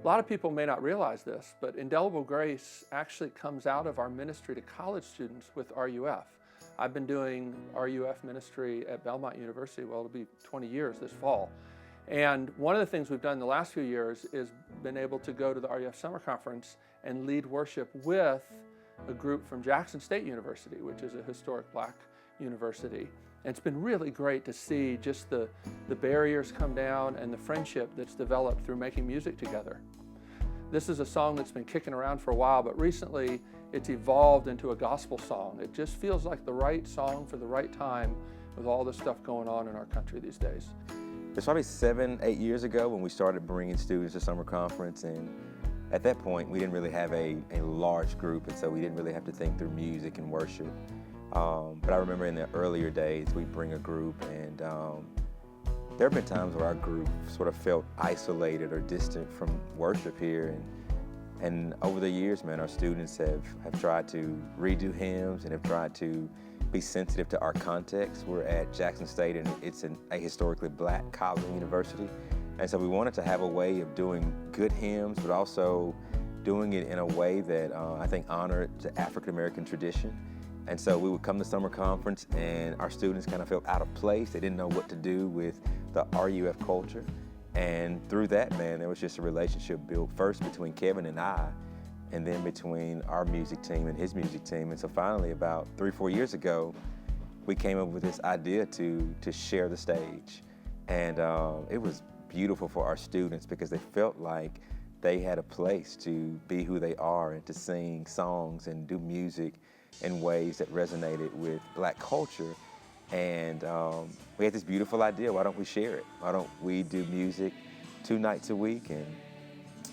A lot of people may not realize this, but Indelible Grace actually comes out of our ministry to college students with RUF. I've been doing RUF ministry at Belmont University, well, it'll be 20 years this fall. And one of the things we've done in the last few years is been able to go to the RUF Summer Conference and lead worship with a group from Jackson State University, which is a historic black university. And it's been really great to see just the barriers come down and the friendship that's developed through making music together. This is a song that's been kicking around for a while, but recently it's evolved into a gospel song. It just feels like the right song for the right time with all the stuff going on in our country these days. It's probably 7, 8 years ago when we started bringing students to summer conference, and at that point we didn't really have a large group, and so we didn't really have to think through music and worship. But I remember in the earlier days we'd bring a group, and there have been times where our group sort of felt isolated or distant from worship here, and over the years, man, our students have tried to redo hymns and have tried to be sensitive to our context. We're at Jackson State, and it's a historically black college and university. And so we wanted to have a way of doing good hymns, but also doing it in a way that I think honored the African American tradition. And so we would come to summer conference, and our students kind of felt out of place. They didn't know what to do with the RUF culture. And through that, man, there was just a relationship built first between Kevin and I, and then between our music team and his music team. And so finally, about 3 or 4 years ago, we came up with this idea to share the stage. And it was beautiful for our students because they felt like they had a place to be who they are and to sing songs and do music in ways that resonated with black culture. And we had this beautiful idea, why don't we share it? Why don't we do music 2 nights a week? And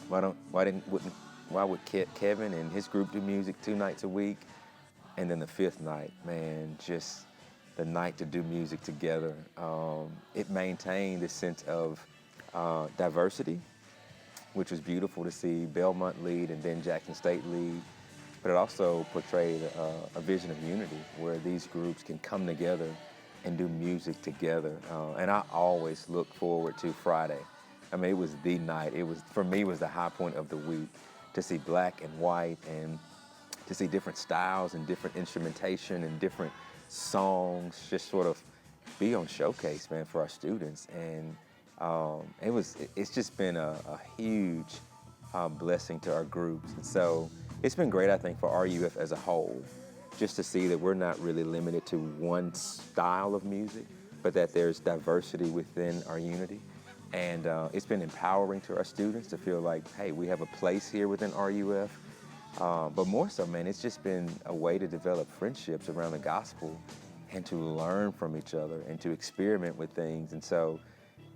why would Kevin and his group do music 2 nights a week? And then the 5th night, man, just the night to do music together. It maintained this sense of diversity, which was beautiful to see Belmont lead and then Jackson State lead. But it also portrayed a vision of unity where these groups can come together and do music together. And I always look forward to Friday. I mean, it was the night. For me, it was the high point of the week to see black and white and to see different styles and different instrumentation and different songs just sort of be on showcase, man, for our students. And it's just been a huge blessing to our groups. And so it's been great, I think, for RUF as a whole, just to see that we're not really limited to one style of music, but that there's diversity within our unity. And it's been empowering to our students to feel like, hey, we have a place here within RUF. But more so, man, it's just been a way to develop friendships around the gospel and to learn from each other and to experiment with things. And so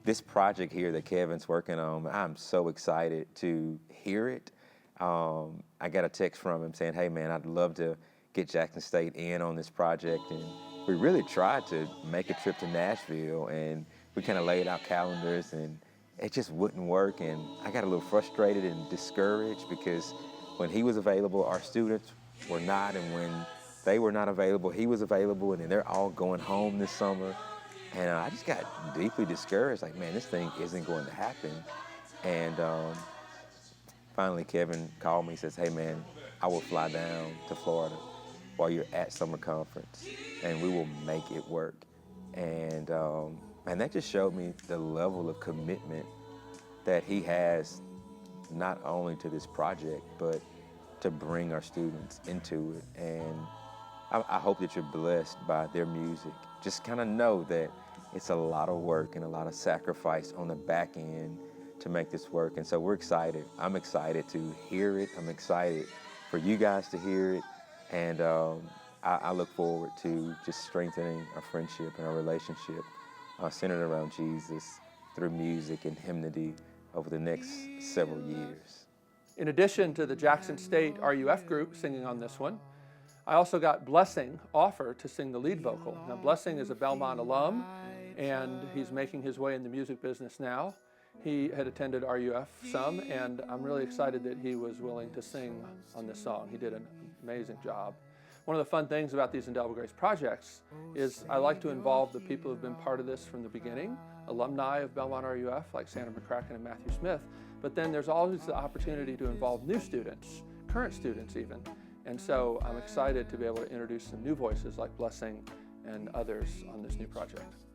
this project here that Kevin's working on, I'm so excited to hear it. I got a text from him saying, hey, man, I'd love to get Jackson State in on this project. And we really tried to make a trip to Nashville, and we kind of laid out calendars, and it just wouldn't work. And I got a little frustrated and discouraged because when he was available, our students were not, and when they were not available, he was available, and then they're all going home this summer. And I just got deeply discouraged, like, man, this thing isn't going to happen. And finally, Kevin called me and says, hey, man, I will fly down to Florida while you're at summer conference, and we will make it work. And that just showed me the level of commitment that he has, not only to this project, but to bring our students into it. And I hope that you're blessed by their music. Just kind of know that it's a lot of work and a lot of sacrifice on the back end to make this work. And so we're excited. I'm excited to hear it. I'm excited for you guys to hear it. And I look forward to just strengthening our friendship and our relationship centered around Jesus through music and hymnody over the next several years. In addition to the Jackson State RUF group singing on this one, I also got Blessing offer to sing the lead vocal. Now, Blessing is a Belmont alum, and he's making his way in the music business now. He had attended RUF some, and I'm really excited that he was willing to sing on this song. He did an amazing job. One of the fun things about these Indelible Grace projects is I like to involve the people who have been part of this from the beginning, alumni of Belmont RUF like Sandra McCracken and Matthew Smith, But then there's always the opportunity to involve new students, current students even. And so I'm excited to be able to introduce some new voices like Blessing and others on this new project.